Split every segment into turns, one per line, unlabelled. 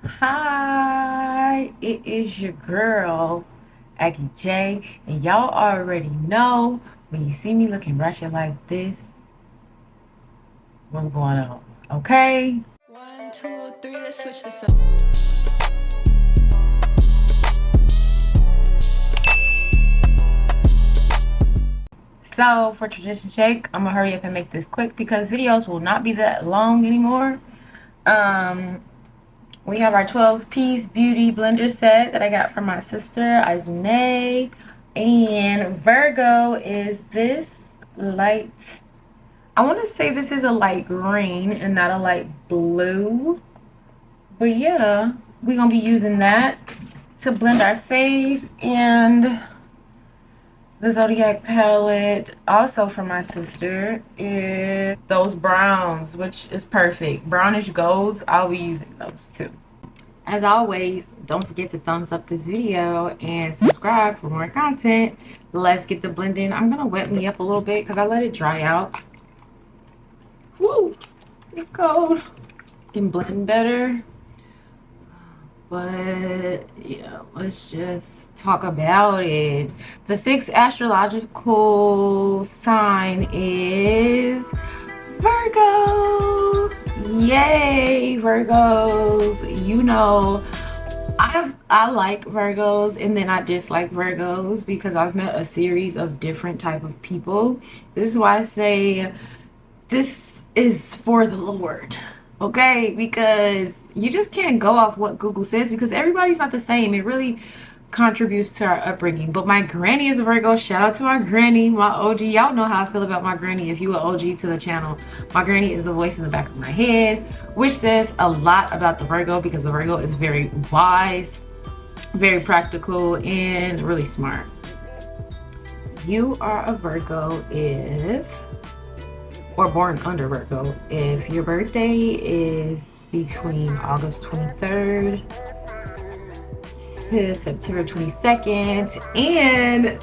Hi, it is your girl, Aggie J, and y'all already know when you see me looking ratchet like this, what's going on, okay?
One, two, three, let's switch this up.
So, for tradition shake, I'm gonna hurry up and make this quick because videos will not be that long anymore. Um, we have our 12-piece beauty blender set that I got from my sister, Izune, and Virgo is this light. I want to say this is a light green and not a light blue. But yeah, we're going to be using that to blend our face. And the Zodiac palette, also from my sister, is those browns, which is perfect. Brownish golds, I'll be using those too. As always, don't forget to thumbs up this video and subscribe for more content. Let's get the blending. I'm going to wet me up a little bit because I let it dry out. Woo! It's cold. Can blend better. But yeah, let's just talk about it. The sixth astrological sign is Virgo. Yay, Virgos. You know, I like Virgos and then I dislike Virgos because I've met a series of different type of people. This is why I say this is for the Lord, okay? Because you just can't go off what Google says because everybody's not the same. It really contributes to our upbringing. But my granny is a Virgo. Shout out to my granny, my OG. Y'all know how I feel about my granny if you are OG to the channel. My granny is the voice in the back of my head, which says a lot about the Virgo because the Virgo is very wise, very practical, and really smart. You are a Virgo if, or born under Virgo, if your birthday is between August 23rd to September 22nd, and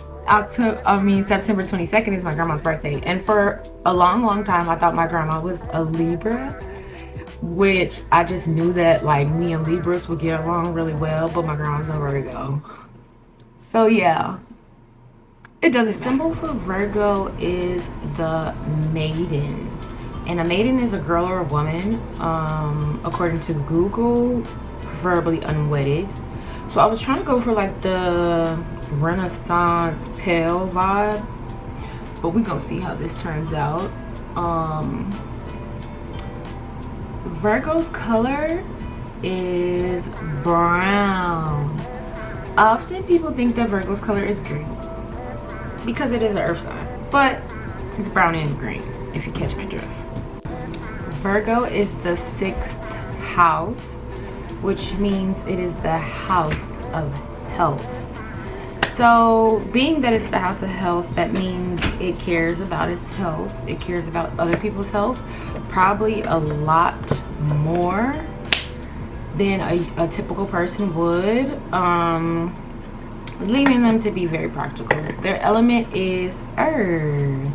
September 22nd is my grandma's birthday. And for a long time, I thought my grandma was a Libra, which I just knew that like me and Libras would get along really well, but my grandma's a Virgo. So yeah, it doesn't matter. The symbol for Virgo is the maiden. And a maiden is a girl or a woman, according to Google, preferably unwedded. So I was trying to go for like the Renaissance pale vibe, but we're gonna see how this turns out. Virgo's color is brown. Often people think that Virgo's color is green because it is an earth sign, but it's brown and green, if you catch my drift. Virgo is the sixth house, which means it is the house of health. So being that it's the house of health, that means it cares about its health. It cares about other people's health, probably a lot more than a typical person would, leaving them to be very practical. Their element is earth.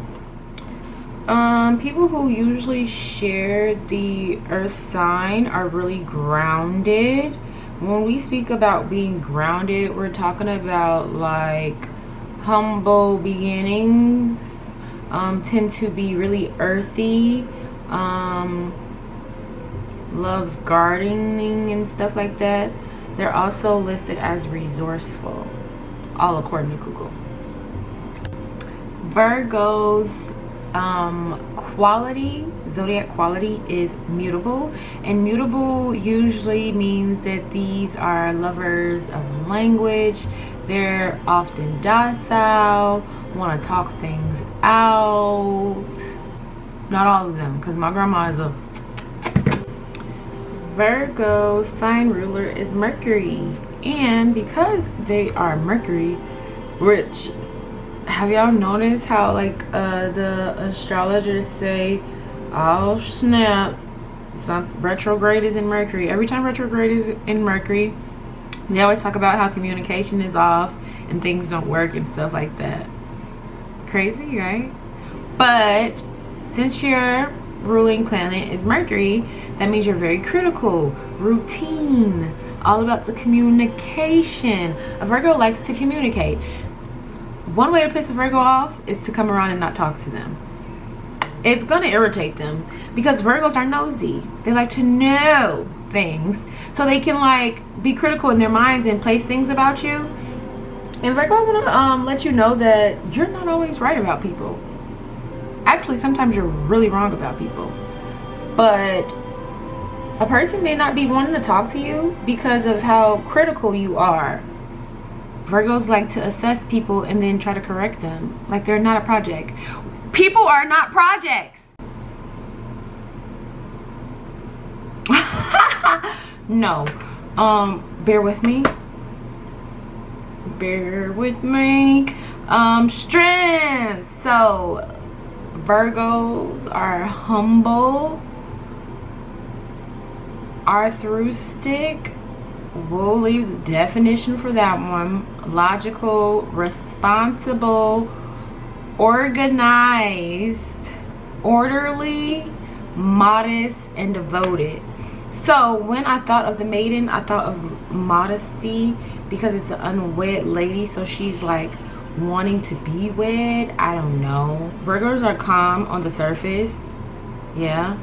People who usually share the earth sign are really grounded. When we speak about being grounded, we're talking about like humble beginnings, tend to be really earthy, loves gardening and stuff like that. They're also listed as resourceful, all according to Google. Virgo's zodiac quality is mutable, and mutable usually means that these are lovers of language. They're often docile, want to talk things out. Not all of them, because my grandma is a Virgo. Sign ruler is Mercury, and because they are Mercury, which, have y'all noticed how like the astrologers say, oh snap, some retrograde is in Mercury. Every time retrograde is in Mercury, they always talk about how communication is off and things don't work and stuff like that. Crazy, right? But since your ruling planet is Mercury, that means you're very critical, routine, all about the communication. A Virgo likes to communicate. One way to piss a Virgo off is to come around and not talk to them. It's gonna irritate them because Virgos are nosy. They like to know things so they can like be critical in their minds and place things about you. And Virgo gonna let you know that you're not always right about people. Actually, sometimes you're really wrong about people. But a person may not be wanting to talk to you because of how critical you are. Virgos like to assess people and then try to correct them like they're not a project. People are not projects. No. Bear with me. Bear with me. Strengths. So Virgos are humble, altruistic. We'll leave the definition for that one. Logical, responsible, organized, orderly, modest, and devoted. So when I thought of the maiden, I thought of modesty because it's an unwed lady, so she's like wanting to be wed. I don't know. Virgos are calm on the surface, yeah,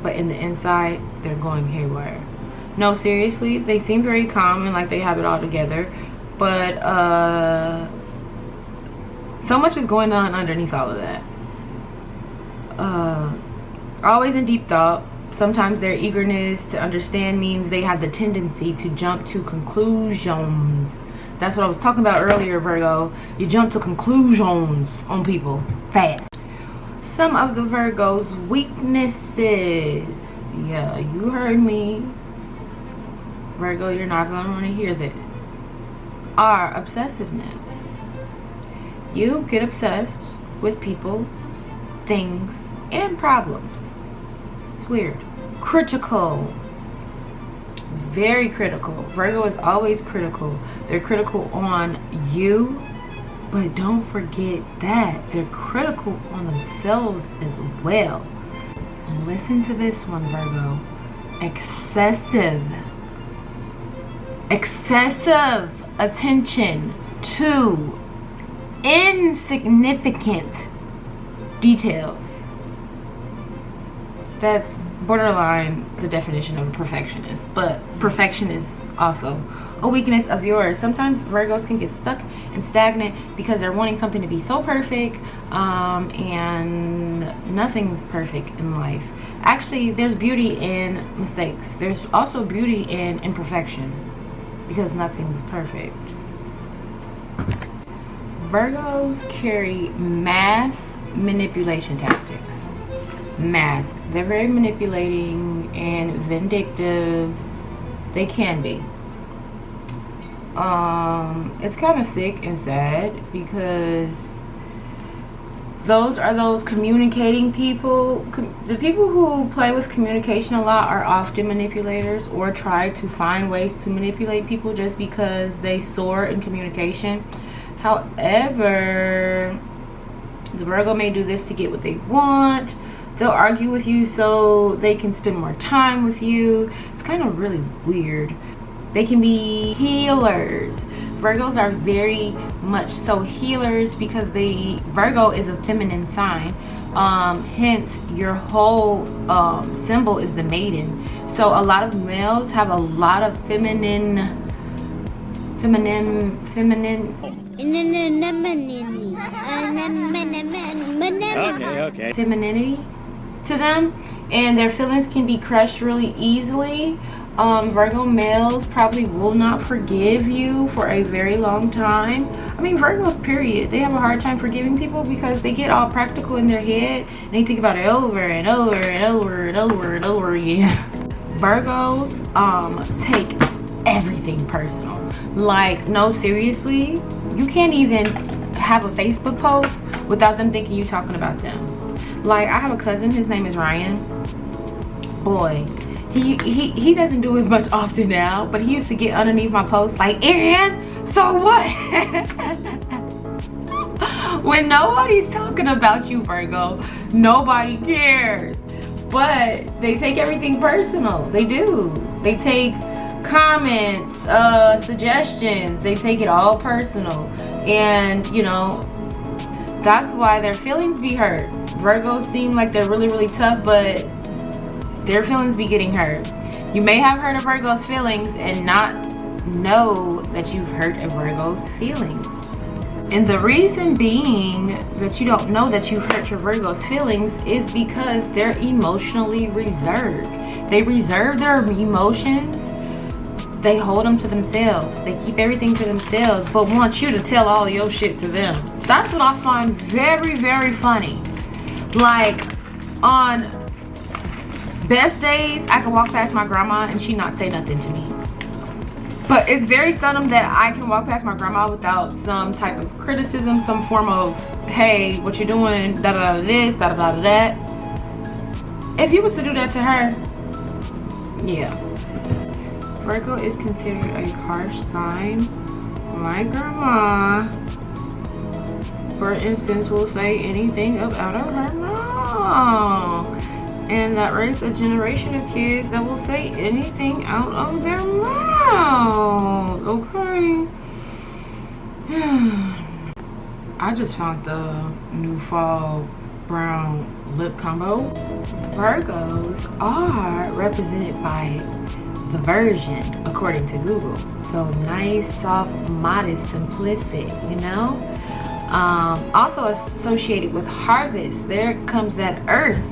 but in the inside they're going haywire. No, seriously, they seem very calm and like they have it all together, but so much is going on underneath all of that. Always in deep thought. Sometimes their eagerness to understand means they have the tendency to jump to conclusions. That's what I was talking about earlier, Virgo. You jump to conclusions on people fast. Some of the Virgo's weaknesses. Yeah, you heard me. Virgo, you're not going to want to hear this. Are obsessiveness. You get obsessed with people, things, and problems. It's weird. Critical. Very critical. Virgo is always critical. They're critical on you, but don't forget that they're critical on themselves as well. And listen to this one, Virgo. Excessive attention to insignificant details. That's borderline the definition of a perfectionist, but perfection is also a weakness of yours. Sometimes Virgos can get stuck and stagnant because they're wanting something to be so perfect, and nothing's perfect in life. Actually, there's beauty in mistakes. There's also beauty in imperfection because nothing's perfect. Virgos carry mass manipulation tactics. They're very manipulating and vindictive. They can be. It's kind of sick and sad because those are those communicating people. The people who play with communication a lot are often manipulators or try to find ways to manipulate people just because they soar in communication. However, the Virgo may do this to get what they want. They'll argue with you so they can spend more time with you. It's kind of really weird. They can be healers. Virgos are very much so healers because Virgo is a feminine sign. Hence, your whole symbol is the maiden. So a lot of males have a lot of femininity to them, and their feelings can be crushed really easily. Virgo males probably will not forgive you for a very long time. I mean, Virgos period, they have a hard time forgiving people because they get all practical in their head and they think about it over and over and over and over and over again. Virgos take everything personal. Like, no, seriously, you can't even have a Facebook post without them thinking you talking about them. Like, I have a cousin, his name is Ryan. Boy, he doesn't do it much often now, but he used to get underneath my posts like, Aaron, so what? When nobody's talking about you, Virgo, nobody cares. but they take everything personal. They do. They take comments, suggestions. They take it all personal. And, you know, that's why their feelings be hurt. Virgos seem like they're really, really tough, but their feelings be getting hurt. You may have hurt a Virgo's feelings and not know that you've hurt a Virgo's feelings. And the reason being that you don't know that you've hurt your Virgo's feelings is because they're emotionally reserved. They reserve their emotions. They hold them to themselves. They keep everything to themselves, but want you to tell all your shit to them. That's what I find very, very funny. Like, on best days, I can walk past my grandma and she not say nothing to me. But it's very seldom that I can walk past my grandma without some type of criticism, some form of, hey, what you doing, da da da this, da da da that. If you was to do that to her, yeah. Virgo is considered a harsh sign. My grandma, for instance, will say anything up out of her mouth. And that raised a generation of kids that will say anything out of their mouth. Okay. I just found the new fall brown lip combo. Virgos are represented by the Virgin, according to Google. So nice, soft, modest, simplistic, you know? Also associated with harvest. There comes that earth.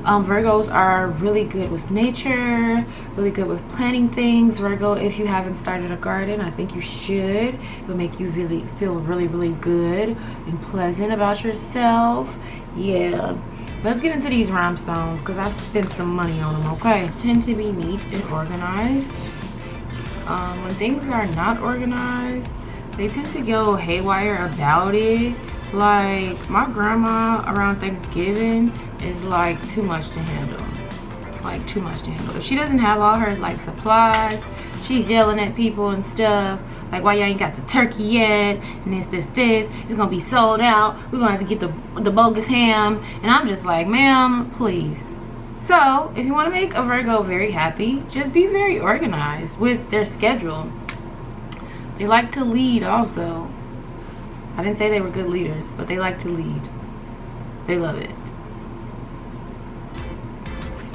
Virgos are really good with nature, really good with planting things. Virgo, if you haven't started a garden, I think you should. It'll make you really feel really, really good and pleasant about yourself. Yeah. Let's get into these rhinestones because I spent some money on them, okay? Tend to be neat and organized. When things are not organized, they tend to go haywire about it. Like, my grandma around Thanksgiving is like too much to handle. Like, too much to handle. If she doesn't have all her like supplies, she's yelling at people and stuff. Like, why y'all ain't got the turkey yet? And this. It's gonna be sold out. We're gonna have to get the bogus ham. And I'm just like, ma'am, please. So, if you want to make a Virgo very happy, just be very organized with their schedule. They like to lead also. I didn't say they were good leaders, but they like to lead. They love it.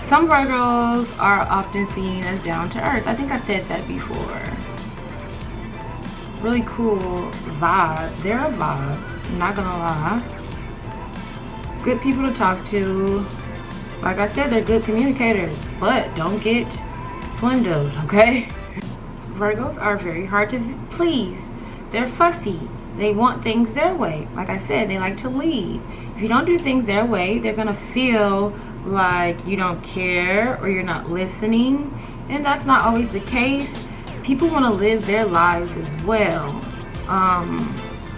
Some Virgos are often seen as down to earth. I think I said that before. Really cool vibe. They're a vibe, I'm not gonna lie. Good people to talk to. Like I said, they're good communicators, but don't get swindled, okay? Virgos are very hard to please. They're fussy. They want things their way. Like I said, they like to lead. If you don't do things their way, they're gonna feel like you don't care or you're not listening. And that's not always the case. People want to live their lives as well.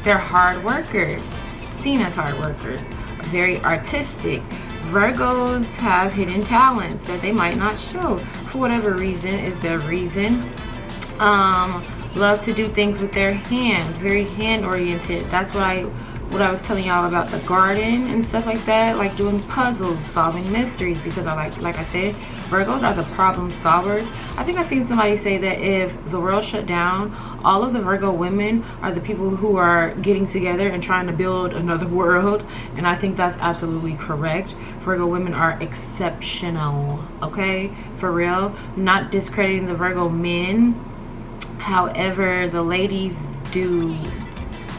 They're hard workers, seen as hard workers, very artistic. Virgos have hidden talents that they might not show for whatever reason is their reason. Love to do things with their hands, very hand oriented. That's what I was telling y'all about the garden and stuff like that, like doing puzzles, solving mysteries, because I like I said, Virgos are the problem solvers. I think I've seen somebody say that if the world shut down, all of the Virgo women are the people who are getting together and trying to build another world, and I think that's absolutely correct. Virgo women are exceptional, okay? For real. Not discrediting the Virgo men. However, the ladies do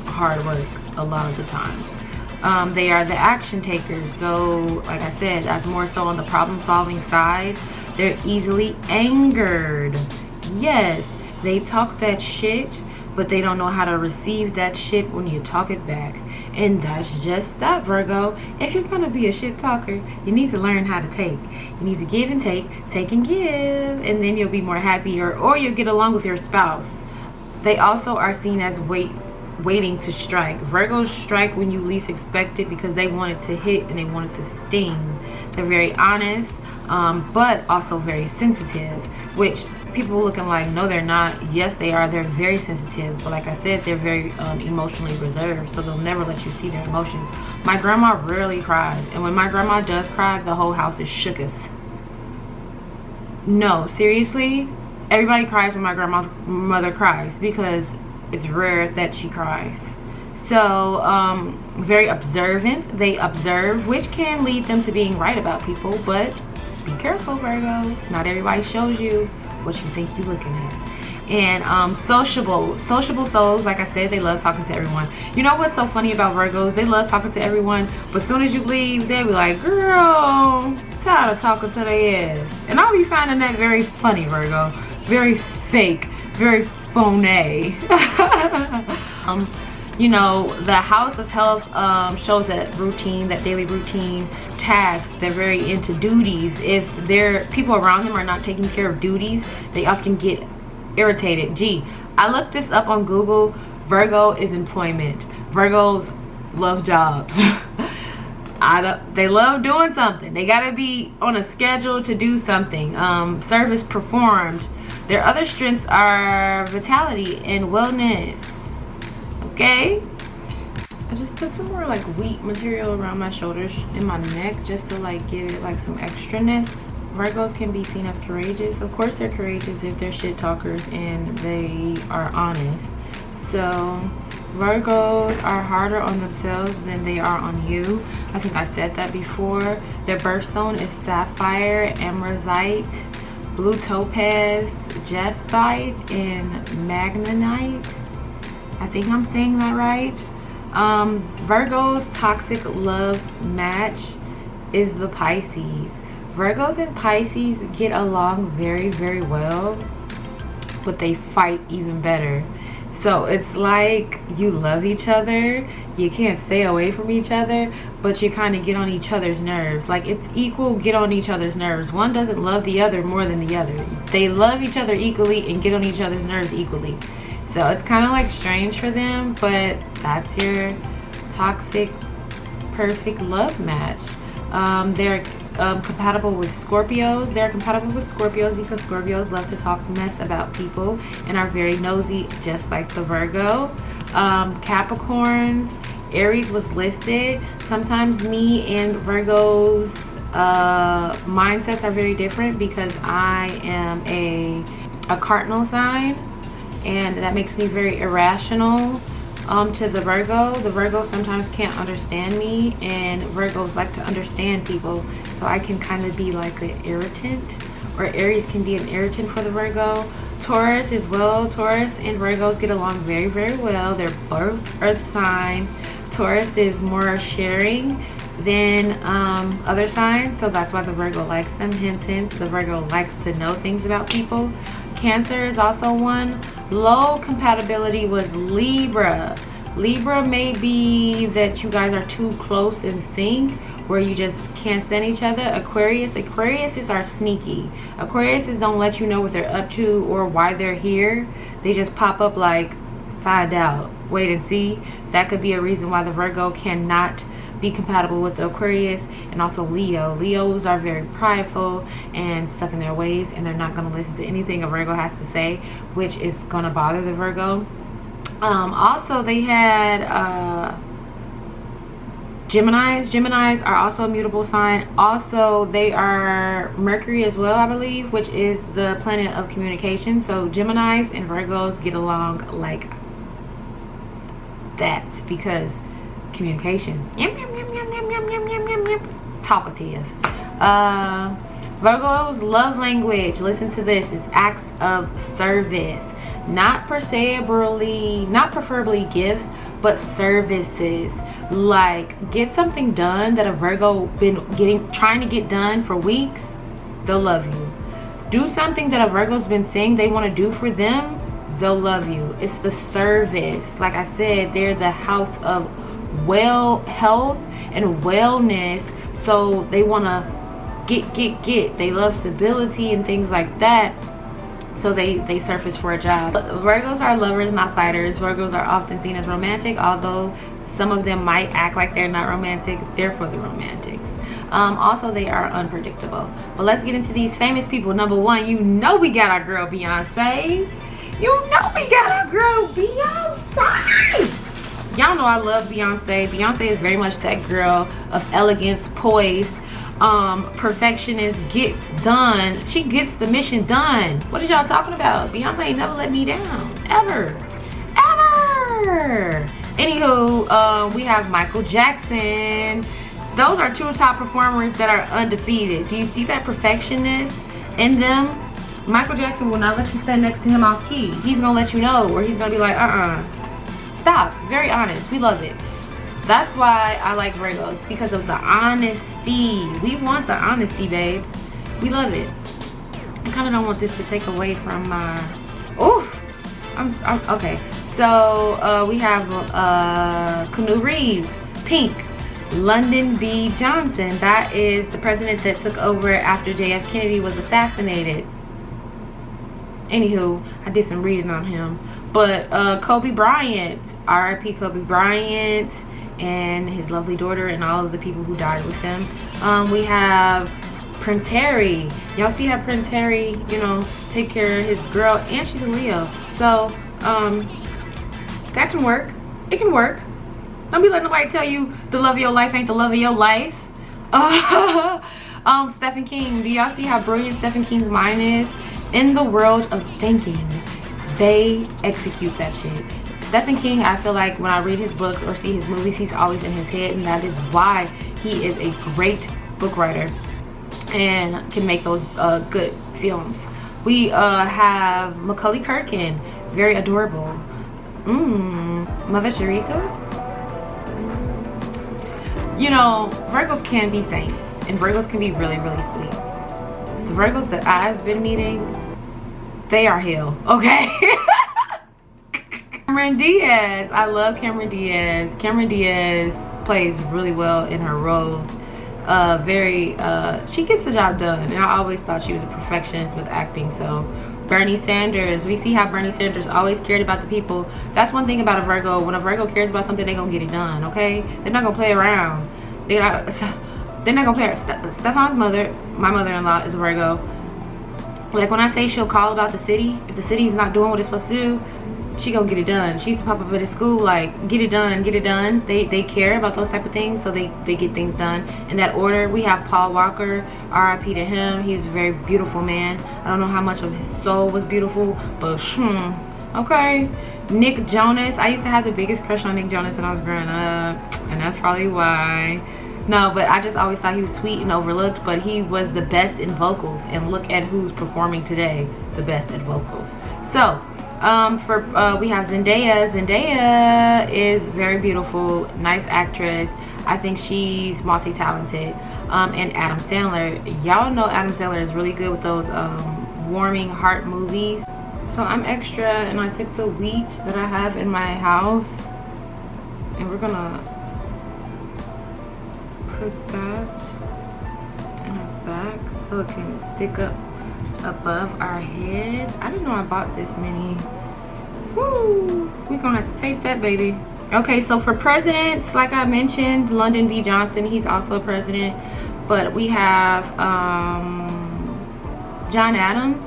hard work a lot of the time. They are the action takers, so like I said, that's more so on the problem solving side. They're easily angered. Yes, they talk that shit, but they don't know how to receive that shit when you talk it back. And that's just that, Virgo. If you're gonna be a shit talker, you need to learn how to take. You need to give and take and give, and then you'll be more happier, or you'll get along with your spouse. They also are seen as waiting to strike. Virgos strike when you least expect it because they want it to hit and they want it to sting. They're very honest, but also very sensitive, which people looking like, no, they're not. Yes, they are. They're very sensitive, but like I said, they're very emotionally reserved, so they'll never let you see their emotions. My grandma rarely cries, and when my grandma does cry, the whole house is shooketh. No, seriously, everybody cries when my grandmother cries because it's rare that she cries. So, very observant. They observe, which can lead them to being right about people, but be careful, Virgo. Not everybody shows you what you think you're looking at. And sociable souls, like I said, they love talking to everyone. You know what's so funny about Virgos? They love talking to everyone, but as soon as you leave, they be like, girl, tired of talking to their ass. And I'll be finding that very funny, Virgo. Very fake, very phony. You know, the house of health shows that routine, that daily routine task. They're very into duties. If their people around them are not taking care of duties, they often get irritated. Gee, I looked this up on Google. Virgo is employment. Virgos love jobs. They love doing something. They gotta be on a schedule to do something. Service performed. Their other strengths are vitality and wellness. Okay, I just put some more like wheat material around my shoulders and my neck just to like give it like some extraness. Virgos can be seen as courageous. Of course they're courageous if they're shit talkers and they are honest. So Virgos are harder on themselves than they are on you. I think I said that before. Their birthstone is sapphire, emeraldite, blue topaz, jaspite, and magnetite. I think I'm saying that right. Virgo's toxic love match is the Pisces. Virgos and Pisces get along very, very well, but they fight even better. So it's like you love each other, you can't stay away from each other, but you kind of get on each other's nerves. Like it's equal get on each other's nerves. One doesn't love the other more than the other. They love each other equally and get on each other's nerves equally. So it's kind of like strange for them, but that's your toxic, perfect love match. They're compatible with Scorpios. They're compatible with Scorpios because Scorpios love to talk mess about people and are very nosy, just like the Virgo. Capricorns, Aries was listed. Sometimes me and Virgo's mindsets are very different because I am a cardinal sign, and that makes me very irrational to the Virgo. The Virgo sometimes can't understand me, and Virgos like to understand people, so I can kind of be like an irritant, or Aries can be an irritant for the Virgo. Taurus as well. Taurus and Virgos get along very, very well. They're both earth signs. Taurus is more sharing than other signs, so that's why the Virgo likes them. Hence, the Virgo likes to know things about people. Cancer is also one. Low compatibility was Libra. Libra may be that you guys are too close in sync, where you just can't stand each other. Aquariuses are sneaky. Aquariuses don't let you know what they're up to or why they're here. They just pop up like, find out, wait and see. That could be a reason why the Virgo cannot be compatible with the Aquarius. And also Leo. Leos are very prideful and stuck in their ways, and they're not going to listen to anything a Virgo has to say, which is going to bother the Virgo. Also they had Geminis are also a mutable sign. Also they are Mercury as well, I believe, which is the planet of communication. So Geminis and Virgos get along like that because communication. Talkative. Virgo's love language, listen to this, is acts of service. Not preferably gifts, but services. Like, get something done that a Virgo been trying to get done for weeks, they'll love you. Do something that a Virgo's been saying they want to do for them, they'll love you. It's the service. Like I said, they're the house of health and wellness, so they want to get. They love stability and things like that, so they surface for a job. Virgos are lovers, not fighters. Virgos are often seen as romantic, although some of them might act like they're not romantic. They're for the romantics. Also, they are unpredictable. But let's get into these famous people. Number one, you know we got our girl Beyonce. You know we got our girl Beyonce. Y'all know I love Beyonce. Beyonce is very much that girl of elegance, poise, Perfectionist, gets done. She gets the mission done. What is y'all talking about? Beyonce ain't never let me down. Ever. Ever. Anywho, we have Michael Jackson. Those are two top performers that are undefeated. Do you see that perfectionist in them? Michael Jackson will not let you stand next to him off key. He's gonna let you know, or he's gonna be like, stop. Very honest. We love it. That's why I like Virgos, because of the honesty. We want the honesty, babes. We love it. I kind of don't want this to take away from my. I'm okay. So we have Keanu Reeves, Pink, Lyndon B. Johnson. That is the president that took over after JF Kennedy was assassinated. Anywho, I did some reading on him. But Kobe Bryant, R.I.P. Kobe Bryant, and his lovely daughter, and all of the people who died with him. We have Prince Harry. Y'all see how Prince Harry, take care of his girl, and she's a Leo. So that can work. It can work. Don't be letting nobody tell you the love of your life ain't the love of your life. Stephen King. Do y'all see how brilliant Stephen King's mind is? In the world of thinking, they execute that shit. Stephen King, I feel like when I read his books or see his movies, he's always in his head, and that is why he is a great book writer and can make those good films. We have Macaulay Culkin, very adorable. Mother Teresa. Virgos can be saints, and Virgos can be really, really sweet. The Virgos that I've been meeting, they are hell, okay? Cameron Diaz. I love Cameron Diaz. Cameron Diaz plays really well in her roles. She gets the job done, and I always thought she was a perfectionist with acting. So Bernie Sanders, we see how Bernie Sanders always cared about the people. That's one thing about a Virgo. When a Virgo cares about something, they're gonna get it done, okay? They're not gonna play around. They're not gonna play around. Stefan's mother, my mother-in-law, is a Virgo. Like when I say she'll call about the city, if the city's not doing what it's supposed to do, she gonna get it done. She used to pop up at his school like, get it done, get it done. They care about those type of things, so they get things done in that order. We have Paul Walker, R.I.P. to him. He was a very beautiful man. I don't know how much of his soul was beautiful, but okay. Nick Jonas. I used to have the biggest crush on Nick Jonas when I was growing up, and that's probably why. No, but I just always thought he was sweet and overlooked, but he was the best in vocals, and look at who's performing today, the best at vocals. So we have Zendaya. Zendaya is very beautiful, nice actress. I think she's multi-talented. And Adam Sandler. Y'all know Adam Sandler is really good with those warming heart movies. So I'm extra, and I took the wheat that I have in my house, and we're gonna put that in the back so it can stick up above our head. I didn't know I bought this many. Woo! We're gonna have to tape that baby. Okay, so for presidents, like I mentioned, Lyndon B. Johnson, he's also a president. But we have John Adams,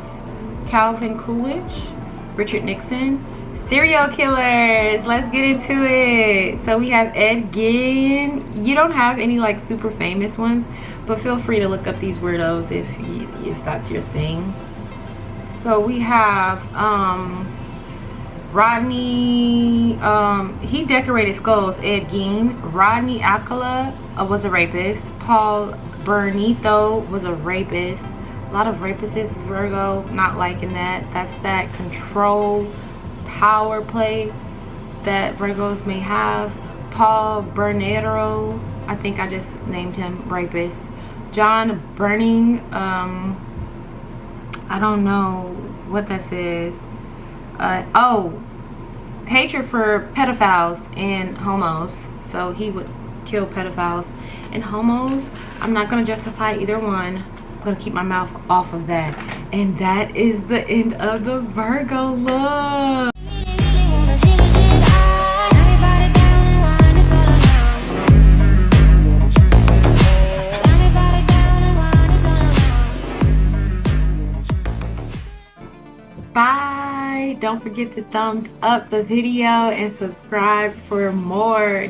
Calvin Coolidge, Richard Nixon. Serial killers, let's get into it. So we have Ed Gein. You don't have any like super famous ones, but feel free to look up these weirdos if that's your thing. So we have Rodney, he decorated skulls. Ed Gein. Rodney Alcala was a rapist. Paul Bernito was a rapist. A lot of rapists, Virgo, not liking that. That's that control, power play that Virgos may have. Paul Bernero, I think I just named him rapist. John Burning, I don't know what that says. Hatred for pedophiles and homos. So he would kill pedophiles and homos. I'm not going to justify either one. I'm going to keep my mouth off of that. And that is the end of the Virgo look. Bye. Don't forget to thumbs up the video and subscribe for more.